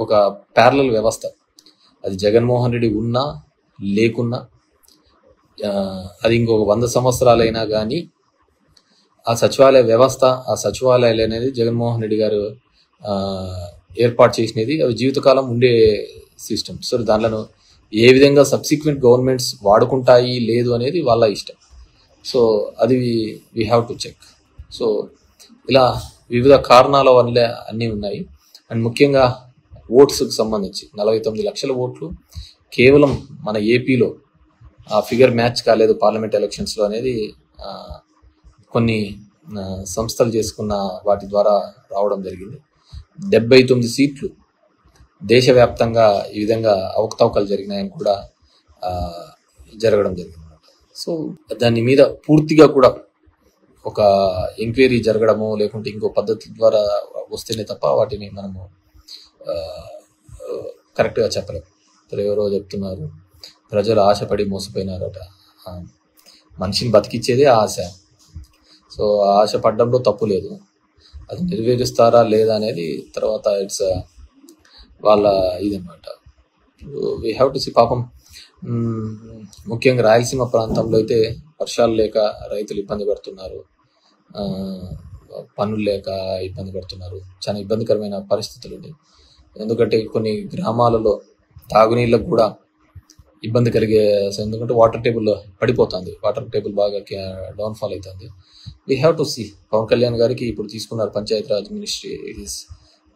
ఒక ప్యారలల్ వ్యవస్థ. అది జగన్మోహన్ రెడ్డి ఉన్నా లేకున్నా అది ఇంకొక 100 సంవత్సరాలైనా కానీ ఆ సచివాలయ వ్యవస్థ, ఆ సచివాలయాలు అనేది జగన్మోహన్ రెడ్డి గారు ఏర్పాటు చేసినది. అవి జీవితకాలం ఉండే సిస్టమ్. సో దానిలో ఏ విధంగా సబ్సిక్వెంట్ గవర్నమెంట్స్ వాడుకుంటాయి లేదు అనేది వాళ్ళ ఇష్టం. సో అది we have to check. So ఇలా వివిధ కారణాల వల్ల అన్నీ ఉన్నాయి. అండ్ ముఖ్యంగా ఓట్స్కి సంబంధించి 49 లక్షల ఓట్లు కేవలం మన ఏపీలో ఆ ఫిగర్ మ్యాచ్ కాలేదు పార్లమెంట్ ఎలక్షన్స్లో అనేది కొన్ని సంస్థలు చేసుకున్న వాటి ద్వారా రావడం జరిగింది. 79 సీట్లు దేశవ్యాప్తంగా ఈ విధంగా అవకతవకలు జరిగినాయని కూడా జరగడం జరిగింది. సో దాని మీద పూర్తిగా కూడా ఒక ఎంక్వైరీ జరగడము లేకుంటే ఇంకో పద్ధతి ద్వారా వస్తేనే తప్ప వాటిని మనము కరెక్ట్గా చెప్పలేము. ఎవరో చెప్తున్నారు ప్రజలు ఆశపడి మోసపోయినారట. మనిషిని బతికిచ్చేదే ఆశ. సో ఆశ పడ్డంలో తప్పు లేదు. అది నెరవేరుస్తారా లేదా అనేది తర్వాత ఇట్స్ వాళ్ళ ఇదన్నమాట. We have to see. పాపం ముఖ్యంగా రాయలసీమ ప్రాంతంలో అయితే వర్షాలు లేక రైతులు ఇబ్బంది పడుతున్నారు, పనులు లేక ఇబ్బంది పడుతున్నారు. చాలా ఇబ్బందికరమైన పరిస్థితులు ఉన్నాయి. ఎందుకంటే కొన్ని గ్రామాలలో తాగునీళ్ళకు కూడా ఇబ్బంది కలిగే, ఎందుకంటే వాటర్ టేబుల్ పడిపోతుంది, వాటర్ టేబుల్ బాగా డౌన్ఫాల్ అవుతుంది. We have to see. Pawan Kalyan గారికి ఇప్పుడు తీసుకున్నారు Panchayati Raj ministry. It is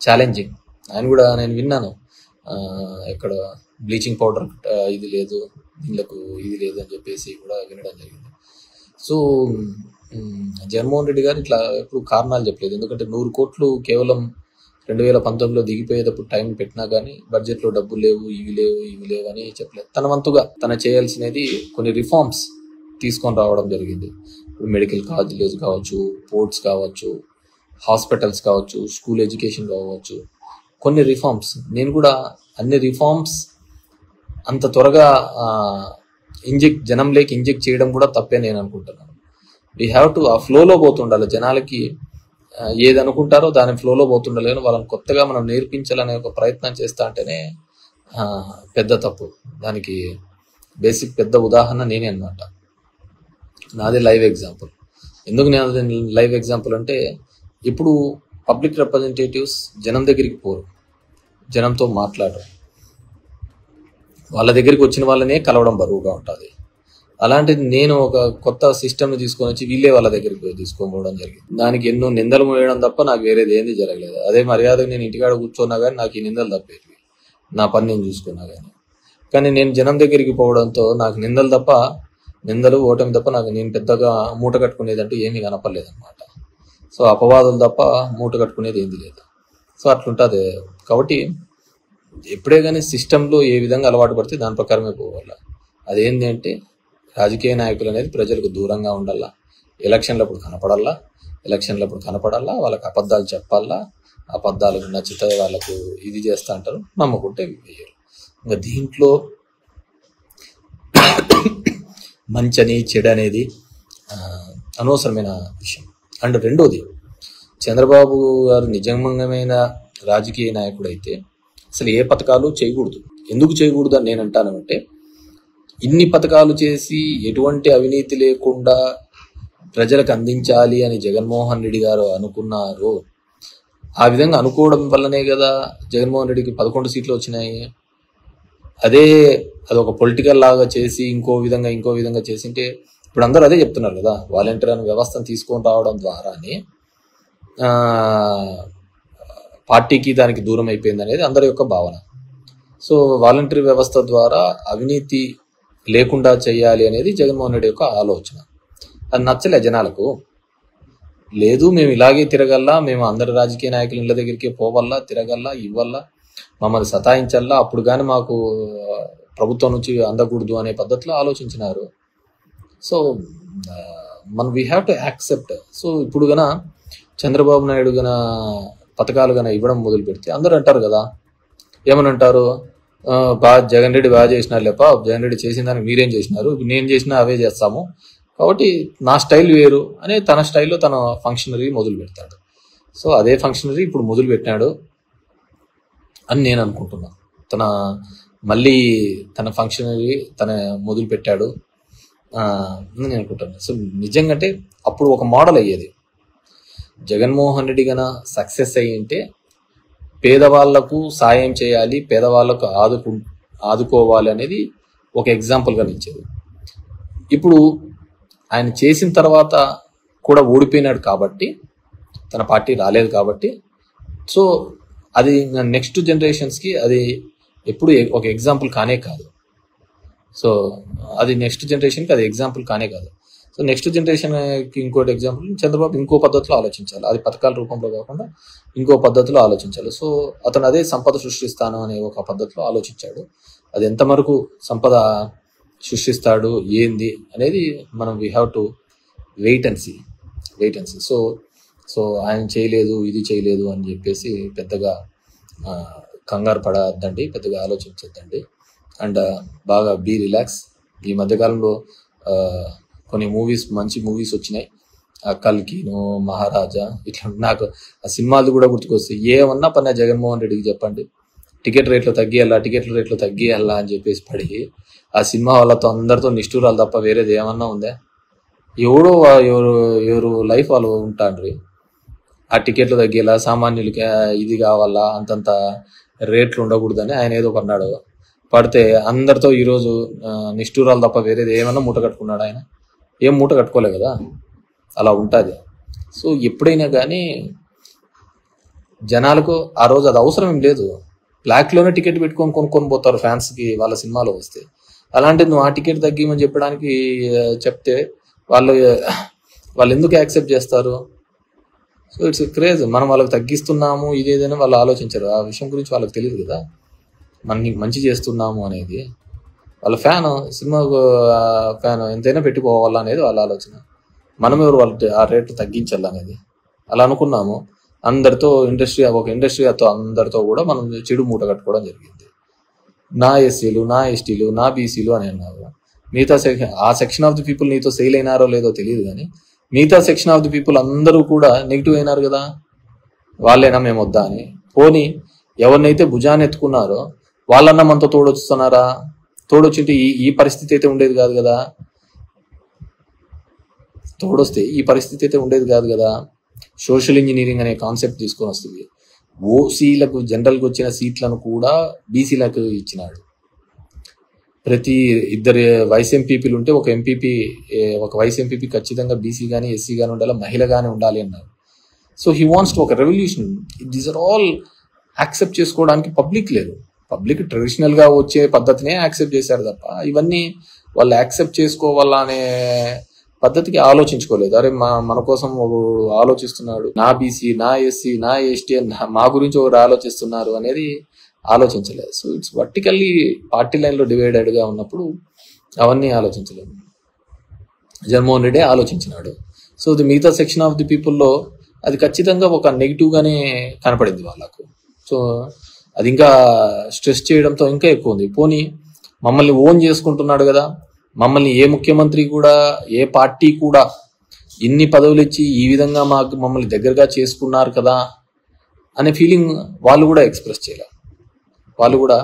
challenging. ఆయన కూడా నేను విన్నాను ఎక్కడ బ్లీచింగ్ పౌడర్ ఇది లేదు, నీళ్ళకు ఇది లేదు అని చెప్పేసి కూడా వినడం జరిగింది. సో జగన్మోహన్ రెడ్డి గారు ఇట్లా ఎప్పుడు కారణాలు చెప్పలేదు. ఎందుకంటే 100 కోట్లు కేవలం 2019లో దిగిపోయేటప్పుడు టైం పెట్టినా కానీ బడ్జెట్లో డబ్బులు లేవు, ఇవి లేవు అని చెప్పలేదు. తన వంతుగా తన చేయాల్సినది కొన్ని రిఫార్మ్స్ తీసుకొని రావడం జరిగింది. ఇప్పుడు మెడికల్ కాలేజెస్ కావచ్చు, పోర్ట్స్ కావచ్చు, హాస్పిటల్స్ కావచ్చు, స్కూల్ ఎడ్యుకేషన్ కావచ్చు, కొన్ని రిఫార్మ్స్. నేను కూడా అన్ని రిఫార్మ్స్ అంత త్వరగా జనంలోకి ఇంజెక్ట్ చేయడం కూడా తప్పే నేను అనుకుంటున్నాను. వీ హ్యావ్ టు ఆ ఫ్లోలో పోతుండాలి. జనాలకి ఏది అనుకుంటారో దాని ఫ్లోలో పోతుండాలి. వాళ్ళని కొత్తగా మనం నేర్పించాలనే ఒక ప్రయత్నం చేస్తా అంటేనే పెద్ద తప్పు. దానికి బేసిక్ పెద్ద ఉదాహరణ నేనే అనమాట. నాదే లైవ్ ఎగ్జాంపుల్. ఎందుకు నేను లైవ్ ఎగ్జాంపుల్ అంటే, ఇప్పుడు పబ్లిక్ రిప్రజెంటేటివ్స్ జనం దగ్గరికి పోరు, జనంతో మాట్లాడరు, వాళ్ళ దగ్గరికి వచ్చిన వాళ్ళనే కలవడం బరువుగా ఉంటుంది. అలాంటిది నేను ఒక కొత్త సిస్టమ్ని తీసుకొని వచ్చి వీళ్ళే వాళ్ళ దగ్గరికి తీసుకోవడం జరిగింది. దానికి ఎన్నో నిందలు మోయడం తప్ప నాకు వేరేది ఏంది జరగలేదు. అదే మర్యాదగా నేను ఇంటికాడ కూర్చున్నా కానీ నాకు ఈ నిందలు తప్పేవి, నా పని నేను చూసుకున్నా కానీ నేను జనం దగ్గరికి పోవడంతో నాకు నిందలు ఓటమి తప్ప నాకు నేను పెద్దగా మూట కట్టుకునేది అంటూ ఏమీ కనపడలేదన్నమాట. సో అపవాదులు తప్ప మూట కట్టుకునేది ఏంది లేదు. సో అట్లుంటుంది. కాబట్టి ఎప్పుడే కానీ సిస్టంలో ఏ విధంగా అలవాటు పడితే దాని ప్రకారమే పోవాలి. అదేంటి అంటే రాజకీయ నాయకులు అనేది ప్రజలకు దూరంగా ఉండాలా, ఎలక్షన్లప్పుడు కనపడాలా, వాళ్ళకి అబద్ధాలు చెప్పాలా, అబద్ధాలకు నచ్చితే వాళ్ళకు ఇది చేస్తా అంటారు, నమ్ముకుంటే వేయరు. ఇంకా దీంట్లో మంచని చెడు అనేది అనవసరమైన విషయం. అండ్ రెండోది, చంద్రబాబు గారు నిజమైన రాజకీయ నాయకుడు అయితే అసలు ఏ పథకాలు చేయకూడదు. ఎందుకు చేయకూడదు అని నేను అంటానంటే, ఇన్ని పథకాలు చేసి ఎటువంటి అవినీతి లేకుండా ప్రజలకు అందించాలి అని జగన్మోహన్ రెడ్డి గారు అనుకున్నారు. ఆ విధంగా అనుకోవడం వల్లనే కదా జగన్మోహన్ రెడ్డికి 11 సీట్లు వచ్చినాయి. అదొక పొలిటికల్ లాగా చేసి ఇంకో విధంగా చేసింటే ఇప్పుడు అందరూ అదే చెప్తున్నారు కదా, వాలంటీర్ అనే వ్యవస్థను తీసుకొని రావడం ద్వారానే పార్టీకి దానికి దూరం అయిపోయింది అనేది అందరి యొక్క భావన. సో వాలంటీర్ వ్యవస్థ ద్వారా అవినీతి లేకుండా చేయాలి అనేది జగన్మోహన్ రెడ్డి యొక్క ఆలోచన. అది నచ్చలే జనాలకు. లేదు మేము ఇలాగే తిరగల్లా, మేము అందరి రాజకీయ నాయకుల ఇళ్ళ దగ్గరికి పోవల్లా, తిరగల్లా, ఇవ్వల్లా, మమ్మల్ని సతాయించల్లా, అప్పుడు కానీ మాకు ప్రభుత్వం నుంచి అందకూడదు అనే పద్ధతిలో ఆలోచించినారు. So we have to accept. So ఇప్పుడు గన చంద్రబాబు నాయుడు గన పథకాలు గన ఇవ్వడం మొదలు పెడితే అందరూ అంటారు కదా, ఏమని అంటారు, జగన్ రెడ్డి బాగా చేసినారు లేప, జగన్ రెడ్డి చేసిన దానికి మీరేం చేసినారు, నేను చేసినా అవే చేస్తాము, కాబట్టి నా స్టైల్ వేరు అనే తన స్టైల్లో తన ఫంక్షనరీ మొదలు పెడతాడు. సో అదే ఫంక్షనరీ ఇప్పుడు మొదలు పెట్టినాడు. అని నేను అనుకుంటున్నా. తన మళ్ళీ తన ఫంక్షనరీ తన మొదలు పెట్టాడు అని నేను అనుకుంటున్నాను. సో నిజంగా అంటే అప్పుడు ఒక మోడల్ అయ్యేది. జగన్మోహన్ రెడ్డి గన సక్సెస్ అయ్యింటే పేదవాళ్లకు సాయం చేయాలి, పేదవాళ్లకు ఆదుకోవాలి అనేది ఒక ఎగ్జాంపుల్గా నిలిచేది. ఇప్పుడు ఆయన చేసిన తర్వాత కూడా ఓడిపోయినాడు కాబట్టి, తన పార్టీ రాలేదు కాబట్టి, సో అది నెక్స్ట్ జనరేషన్స్కి అది ఎప్పుడు ఒక ఎగ్జాంపుల్ కానే కాదు. సో అది నెక్స్ట్ జనరేషన్కి అది ఎగ్జాంపుల్ కానే కాదు. సో నెక్స్ట్ జనరేషన్కి ఇంకోటి ఎగ్జాంపుల్, చంద్రబాబు ఇంకో పద్ధతిలో ఆలోచించాలి. అది పథకాల రూపంలో కాకుండా ఇంకో పద్ధతిలో ఆలోచించాలి. సో అతను అదే సంపద సృష్టిస్తాను అనే ఒక పద్ధతిలో ఆలోచించాడు. అది ఎంతవరకు సంపద సృష్టిస్తాడు ఏంది అనేది మనం we have to wait and see. So ఆయన చేయలేదు, ఇది చేయలేదు అని చెప్పేసి పెద్దగా కంగారు పడద్దండి, పెద్దగా ఆలోచించద్దండి. అండ్ బాగా బీ రిలాక్స్. ఈ మధ్యకాలంలో కొన్ని మంచి మూవీస్ వచ్చినాయి. కల్కిను, మహారాజా, ఇట్లా నాకు ఆ సినిమాలు కూడా గుర్తుకొస్తాయి. ఏమన్నా పన్నా జగన్మోహన్ రెడ్డికి చెప్పండి, టికెట్ రేట్లు తగ్గియాలా అని చెప్పేసి పడి ఆ సినిమా వాళ్ళతో అందరితో నిష్ఠూరాలు తప్ప వేరేది ఏమన్నా ఉందా? ఎవరు లైఫ్ వాళ్ళు ఉంటాండ్రి. ఆ టికెట్లు తగ్గేలా, సామాన్యులకి ఇది కావాలా, అంతంత రేట్లు ఉండకూడదని ఆయన ఏదో కొన్నాడు. పడితే అందరితో ఈరోజు నిష్ఠూరాలు తప్ప వేరేది ఏమన్నా మూట కట్టుకున్నాడు. ఆయన ఏం మూట కట్టుకోలే కదా, అలా ఉంటుంది. సో ఎప్పుడైనా కానీ జనాలకు ఆ రోజు అది అవసరం ఏం లేదు. బ్లాక్లోనే టికెట్ పెట్టుకొని కొనుక్కొని పోతారు ఫ్యాన్స్కి వాళ్ళ సినిమాలో వస్తే. అలాంటిది నువ్వు ఆ టికెట్ తగ్గిమని చెప్పడానికి చెప్తే వాళ్ళు ఎందుకు యాక్సెప్ట్ చేస్తారు? So it's craze. మనం వాళ్ళకి తగ్గిస్తున్నాము ఇదేదైనా వాళ్ళు ఆలోచించరు. ఆ విషయం గురించి వాళ్ళకి తెలియదు కదా, మనం మంచి చేస్తున్నాము అనేది. వాళ్ళ సినిమా ఫ్యాన్ ఎంతైనా పెట్టిపోవాలా అనేది వాళ్ళ ఆలోచన. మనం ఎవరు వాళ్ళ ఆ రేట్లు తగ్గించాలనేది అలా అనుకున్నాము. అందరితో ఒక ఇండస్ట్రీతో అందరితో కూడా మనం చెడు మూట కట్టుకోవడం జరిగింది. నా ఎస్సీలు, నా ఎస్టీలు, నా బీసీలు అని అన్నారు. మిగతా ఆ సెక్షన్ ఆఫ్ ది పీపుల్ నీతో సెయిల్ అయినారో లేదో తెలియదు, కానీ మిగతా సెక్షన్ ఆఫ్ ది పీపుల్ అందరూ కూడా నెగిటివ్ అయినారు కదా. వాళ్ళైనా మేము వద్దా అని. పోనీ ఎవరినైతే భుజాన్ని ఎత్తుకున్నారో వాళ్ళన్నా మనతో తోడొస్తున్నారా? తోడొచ్చింటే ఈ పరిస్థితి అయితే ఉండేది కాదు కదా. తోడొస్తే ఈ పరిస్థితి అయితే ఉండేది కాదు కదా. సోషల్ ఇంజనీరింగ్ అనే కాన్సెప్ట్ తీసుకొని వస్తుంది. ఓసీలకు జనరల్గా వచ్చిన సీట్లను కూడా బీసీలకు ఇచ్చినాడు. ప్రతి ఇద్దరు వైస్ ఎంపీపీలు ఉంటే ఒక వైస్ ఎంపీపీ ఖచ్చితంగా బీసీ కానీ ఎస్సీ కానీ ఉండాలి, మహిళ కానీ ఉండాలి అన్నారు. సో హీ వాంట్స్ టు ఒక revolution. These are all accept చేసుకోవడానికి పబ్లిక్ లేదు. పబ్లిక్ ట్రెడిషనల్గా వచ్చే పద్ధతినే యాక్సెప్ట్ చేశారు తప్ప ఇవన్నీ వాళ్ళు యాక్సెప్ట్ చేసుకోవాలా అనే పద్ధతికి ఆలోచించుకోలేదు. అరే మన కోసం ఒకడు ఆలోచిస్తున్నాడు, నా బీసీ, నా ఎస్సీ, నా ఎస్టీ అని మా గురించి ఒకరు ఆలోచిస్తున్నారు అనేది ఆలోచించలేదు. సో ఇట్స్ వర్టికల్లీ పార్టీ లైన్లో డివైడెడ్గా ఉన్నప్పుడు అవన్నీ ఆలోచించలేదు. జగన్మోహన్ రెడ్డి ఆలోచించినాడు. సో ది మిగతా సెక్షన్ ఆఫ్ ది పీపుల్లో అది ఖచ్చితంగా ఒక నెగిటివ్గానే కనపడింది వాళ్ళకు. సో అది ఇంకా స్ట్రెస్ చేయడంతో ఇంకా ఎక్కువ ఉంది. పోనీ మమ్మల్ని ఓన్ చేసుకుంటున్నాడు కదా, మమ్మల్ని ఏ ముఖ్యమంత్రి కూడా, ఏ పార్టీ కూడా ఇన్ని పదవులు ఇచ్చి ఈ విధంగా మమ్మల్ని దగ్గరగా చేసుకున్నారు కదా అనే ఫీలింగ్ వాళ్ళు కూడా ఎక్స్ప్రెస్ చేయలేదు. వాళ్ళు కూడా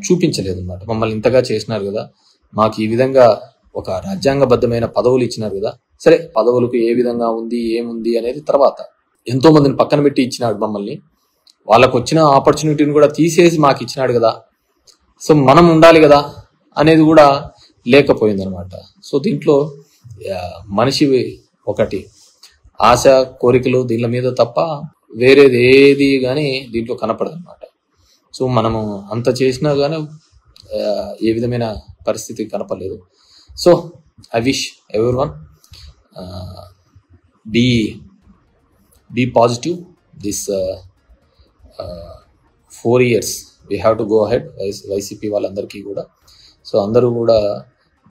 చూపించలేదు అన్నమాట. మమ్మల్ని ఇంతగా చేసినారు కదా, మాకు ఈ విధంగా ఒక రాజ్యాంగబద్ధమైన పదవులు ఇచ్చినారు కదా. సరే, పదవులకు ఏ విధంగా ఉంది ఏముంది అనేది తర్వాత, ఎంతో మందిని పక్కన పెట్టి ఇచ్చినాడు మమ్మల్ని. వాళ్ళకు వచ్చిన ఆపర్చునిటీని కూడా తీసేసి మాకు ఇచ్చినాడు కదా, సో మనం ఉండాలి కదా అనేది కూడా లేకపోయింది అనమాట. సో దీంట్లో మనిషి ఒకటి ఆశ, కోరికలు దీని మీద తప్ప వేరేది ఏది కానీ దీంట్లో కనపడదు అనమాట. సో మనము అంత చేసినా కానీ ఏ విధమైన పరిస్థితి కనపడలేదు. So I wish everyone be positive. This 4 years we have to go ahead. YCP వాళ్ళందరికీ కూడా, సో అందరూ కూడా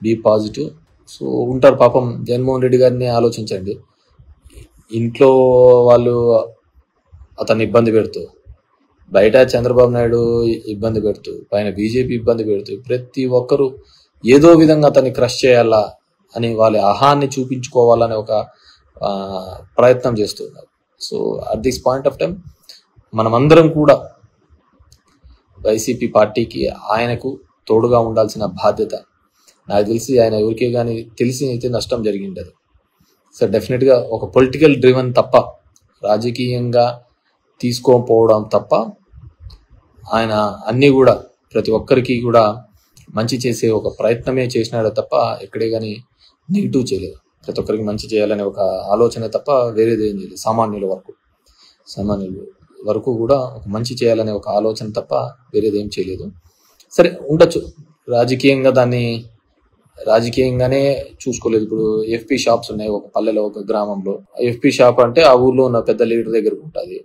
బీ పాజిటివ్. సో ఉంటారు పాపం. జగన్మోహన్ రెడ్డి గారిని ఆలోచించండి. ఇంట్లో వాళ్ళు అతన్ని ఇబ్బంది పెడుతూ, బయట చంద్రబాబు నాయుడు ఇబ్బంది పెడుతూ, పైన బీజేపీ ఇబ్బంది పెడుతూ, ప్రతి ఒక్కరూ ఏదో విధంగా అతన్ని క్రష్ చేయాలా అని వాళ్ళ అహాన్ని చూపించుకోవాలనే ఒక ప్రయత్నం చేస్తున్నారు. So at this point of time మనమందరం కూడా వైసీపీ పార్టీకి ఆయనకు తోడుగా ఉండాల్సిన బాధ్యత. నాకు తెలిసి ఆయన ఎవరికే కానీ తెలిసి అయితే నష్టం జరిగిండదు. సో డెఫినెట్గా ఒక పొలిటికల్ డ్రివన్ తప్ప, రాజకీయంగా తీసుకోకపోవడం తప్ప, ఆయన అన్నీ కూడా ప్రతి ఒక్కరికి కూడా మంచి చేసే ఒక ప్రయత్నమే చేసినాడే తప్ప ఎక్కడే కానీ నెగిటివ్ చేయలేదు. ప్రతి ఒక్కరికి మంచి చేయాలనే ఒక ఆలోచన తప్ప వేరేది ఏం చేయలేదు. సామాన్యుల వరకు కూడా ఒక మంచి చేయాలనే ఒక ఆలోచన తప్ప వేరేది ఏం చేయలేదు. సరే ఉండొచ్చు, రాజకీయంగానే చూసుకోలేదు. ఇప్పుడు ఎఫ్పి షాప్స్ ఉన్నాయి ఒక పల్లెలో, ఒక గ్రామంలో. ఎఫ్పి షాప్ అంటే ఆ ఊర్లో ఉన్న పెద్ద లీడర్ దగ్గరకు ఉంటుంది.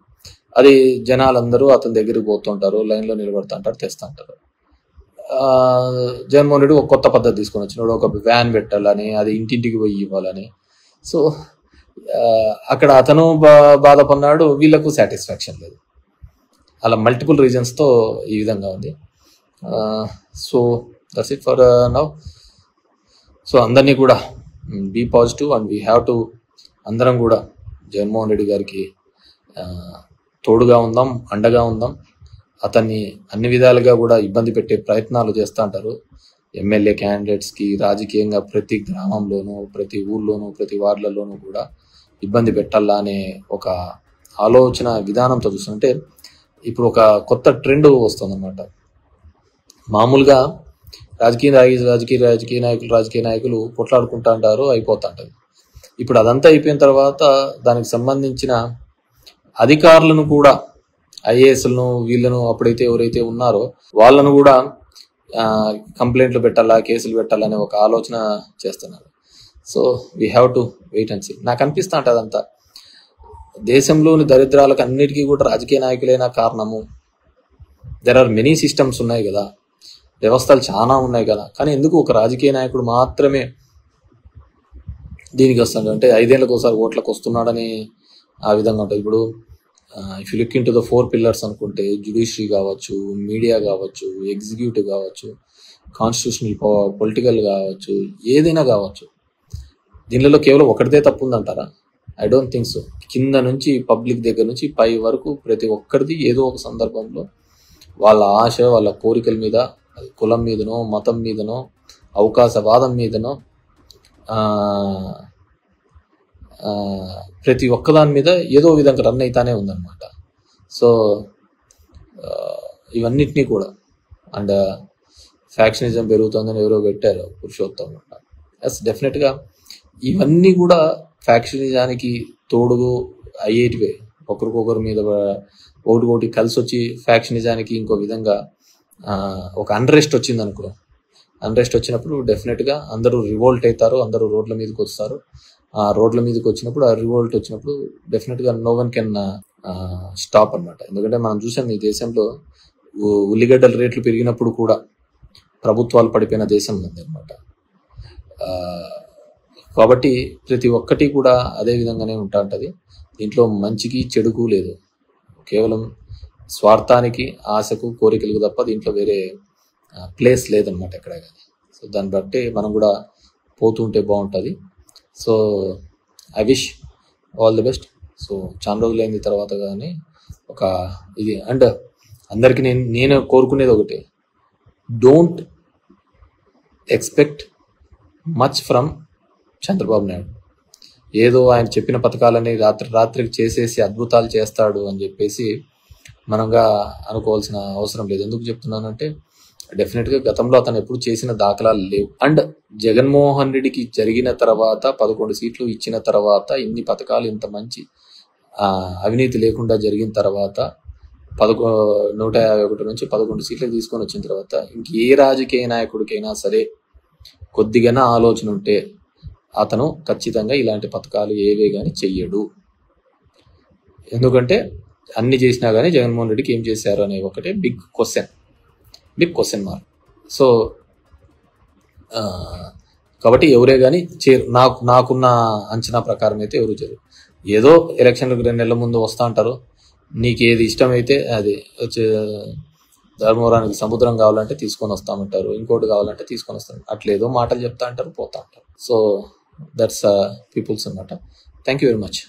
అది జనాలందరూ అతని దగ్గరికి పోతుంటారు, లైన్లో నిలబడుతుంటారు, తెస్తుంటారు. జగన్మోహన్ రెడ్డి ఒక కొత్త పద్ధతి తీసుకొని వచ్చినాడు, ఒక వ్యాన్ పెట్టాలని, అది ఇంటింటికి పోయి ఇవ్వాలని. సో అక్కడ అతను బాధపడినాడు, వీళ్ళకు సాటిస్ఫాక్షన్ లేదు. అలా మల్టిపుల్ రీజన్స్తో ఈ విధంగా ఉంది. So that's it for now. So అందరినీ కూడా be positive and we have to, అందరం కూడా జగన్మోహన్ రెడ్డి గారికి తోడుగా ఉందాం, అండగా ఉందాం. అతన్ని అన్ని విధాలుగా కూడా ఇబ్బంది పెట్టే ప్రయత్నాలు చేస్తూ ఉంటారు ఎమ్మెల్యే క్యాండిడేట్స్కి. రాజకీయంగా ప్రతి గ్రామంలోనూ, ప్రతి ఊర్లోనూ, ప్రతి వార్డులలోనూ కూడా ఇబ్బంది పెట్టాలా అనే ఒక ఆలోచన విధానంతో చూస్తుంటే ఇప్పుడు ఒక కొత్త ట్రెండ్ వస్తుందన్నమాట. మామూలుగా రాజకీయ నాయకులు కొట్లాడుకుంటా అంటారు, అయిపోతా ఉంటుంది. ఇప్పుడు అదంతా అయిపోయిన తర్వాత దానికి సంబంధించిన అధికారులను కూడా, ఐఏఎస్లను, వీళ్ళను అప్పుడైతే ఎవరైతే ఉన్నారో వాళ్ళను కూడా కంప్లైంట్లు పెట్టాలా, కేసులు పెట్టాలనే ఒక ఆలోచన చేస్తున్నారు. So we have to wait and see. నాకు అనిపిస్తా ఉంటుంది అదంతా దేశంలోని దరిద్రాలకు అన్నిటికీ కూడా రాజకీయ నాయకులైన కారణము. దెర్ ఆర్ మెనీ సిస్టమ్స్ ఉన్నాయి కదా, వ్యవస్థలు చాలా ఉన్నాయి కదా, కానీ ఎందుకు ఒక రాజకీయ నాయకుడు మాత్రమే దీనికి వస్తాడు అంటే 5 ఏళ్ళకి ఒకసారి ఓట్లకు వస్తున్నాడని ఆ విధంగా ఉంటుంది. ఇప్పుడు if you look in to the 4 pillars అనుకుంటే, జ్యుడిషియరీ కావచ్చు, మీడియా కావచ్చు, ఎగ్జిక్యూటివ్ కావచ్చు, కాన్స్టిట్యూషనల్ పొలిటికల్ కావచ్చు, ఏదైనా కావచ్చు, దీనిలో కేవలం ఒకటిదే తప్పు ఉందంటారా? I don't think so. కింద నుంచి పబ్లిక్ దగ్గర నుంచి పై వరకు ప్రతి ఒక్కరిది ఏదో ఒక సందర్భంలో వాళ్ళ ఆశ, వాళ్ళ కోరికల మీద, కులం మీదనో, మతం మీదనో, అవకాశవాదం మీదనో, ప్రతి ఒక్కదాని మీద ఏదో విధంగా రన్ అవుతానే ఉందన్నమాట. సో ఇవన్నిటినీ కూడా, అండ్ ఫ్యాక్షనిజం పెరుగుతుందని ఎవరో పెట్టారు, పురుషోత్తం. ఎస్, డెఫినెట్గా ఇవన్నీ కూడా ఫ్యాక్షనిజానికి తోడు అయ్యేటివే. ఒకరికొకరి మీద ఒకటి కలిసి వచ్చి ఫ్యాక్షనిజానికి ఇంకో విధంగా ఒక అన్రెస్ట్ వచ్చింది అనుకో. అన్రెస్ట్ వచ్చినప్పుడు డెఫినెట్గా అందరూ రివోల్ట్ అవుతారు, అందరూ రోడ్ల మీదకి వస్తారు. ఆ రోడ్ల మీదకి వచ్చినప్పుడు, ఆ రివోల్ట్ వచ్చినప్పుడు డెఫినెట్గా నో వన్ కెన్ స్టాప్ అనమాట. ఎందుకంటే మనం చూసాం ఈ దేశంలో ఉల్లిగడ్డల రేట్లు పెరిగినప్పుడు కూడా ప్రభుత్వాలు పడిపోయిన దేశం ఉంది అనమాట. కాబట్టి ప్రతి ఒక్కటి కూడా అదే విధంగానే ఉంటా ఉంటుంది. దీంట్లో మంచికి చెడుకు లేదు, కేవలం స్వార్థానికి, ఆశకు, కోరికలకు తప్ప దీంట్లో వేరే ప్లేస్ లేదనమాట ఎక్కడ కానీ. సో దాన్ని బట్టి మనం కూడా పోతుంటే బాగుంటుంది. So I wish all the best. So చాలా రోజులైన తర్వాత కానీ ఒక ఇది, అండ్ అందరికీ నేను కోరుకునేది ఒకటి, don't expect much from Chandrababu Naidu. ఏదో ఆయన చెప్పిన పథకాలని రాత్రికి చేసేసి అద్భుతాలు చేస్తాడు అని చెప్పేసి మనంగా అనుకోవాల్సిన అవసరం లేదు. ఎందుకు చెప్తున్నానంటే డెఫినెట్గా గతంలో అతను ఎప్పుడు చేసిన దాఖలాలు లేవు. అండ్ జగన్మోహన్ రెడ్డికి జరిగిన తర్వాత 11 సీట్లు ఇచ్చిన తర్వాత, ఇన్ని పథకాలు, ఇంత మంచి అవినీతి లేకుండా జరిగిన తర్వాత 151 నుంచి 11 సీట్లు తీసుకొని వచ్చిన తర్వాత ఇంకే రాజకీయ నాయకుడికైనా సరే కొద్దిగా ఆలోచన ఉంటే అతను ఖచ్చితంగా ఇలాంటి పథకాలు ఏవే కానీ చెయ్యడు. ఎందుకంటే అన్ని చేసినా కానీ జగన్మోహన్ రెడ్డికి ఏం చేశారు అనే ఒకటే బిగ్ క్వశ్చన్ మార్క్. సో కాబట్టి ఎవరే కానీ నాకున్న అంచనా ప్రకారం అయితే ఎవరు చేయరు. ఏదో ఎలక్షన్లకు 2 నెలల ముందు వస్తూ ఉంటారు, నీకు ఏది ఇష్టమైతే అది వచ్చే, ధర్మవరానికి సముద్రం కావాలంటే తీసుకొని వస్తామంటారు, ఇంకోటి కావాలంటే తీసుకొని వస్తాం, అట్లేదో మాటలు చెప్తా అంటారు, పోతా అంటారు. సో దట్స్ పీపుల్స్ అన్నమాట. Thank you very much.